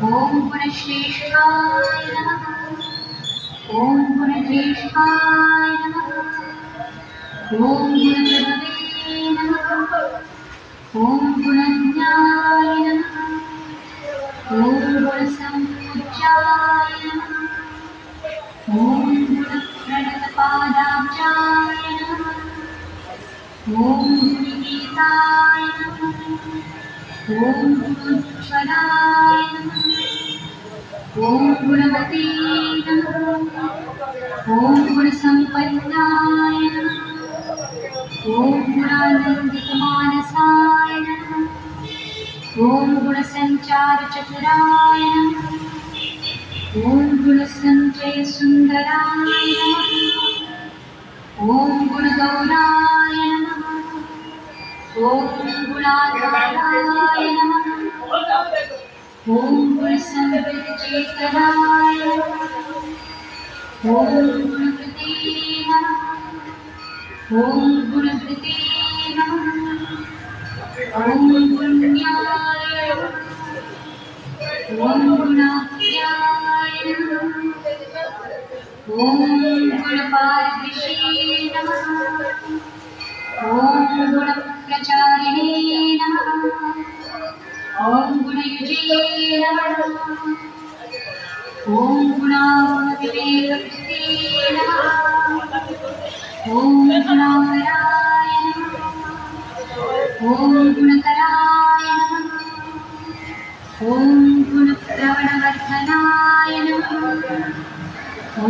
ॐ गुणश्रेष्ठाय नमः। ॐ गुणज्येष्ठाय नमः। ॐ गुणप्रभवे नमः। ॐ गुणज्ञाय नमः। ॐ गुणसम्पूज्याय नमः। ॐ गुणप्रणतपादाब्जाय नमः। ॐ गुणगीताय नमः। ॐ गुणोज्ज्वलाय नमः। ॐ गुणवते नमः। ॐ गुणसम्पन्नाय नमः। ॐ गुणानन्दितमानसाय नमः। ॐ गुणसञ्चारचतुराय नमः। ॐ गुणसञ्चयसुन्दराय नमः। ॐ गुणगौराय नमः। ॐ गुणाधाराय नमः। ॐ गुणसंवृतचेतनाय नमः। ॐ गुणकृते नमः। ॐ गुणकृते नमः। ॐ गुण्याय नमः। ॐ गुणाख्याय नमः। ॐ गुणपारदृशे नमः। ॐ गुणप्रचारिणे नमः। ॐ गुणयुजे नमः। ॐ गुणाविवेककृते नमः। ॐ गुणाकराय नमः। ॐ गुणकराय नमः। ॐ गुणप्रवणवर्धनाय नमः। ॐ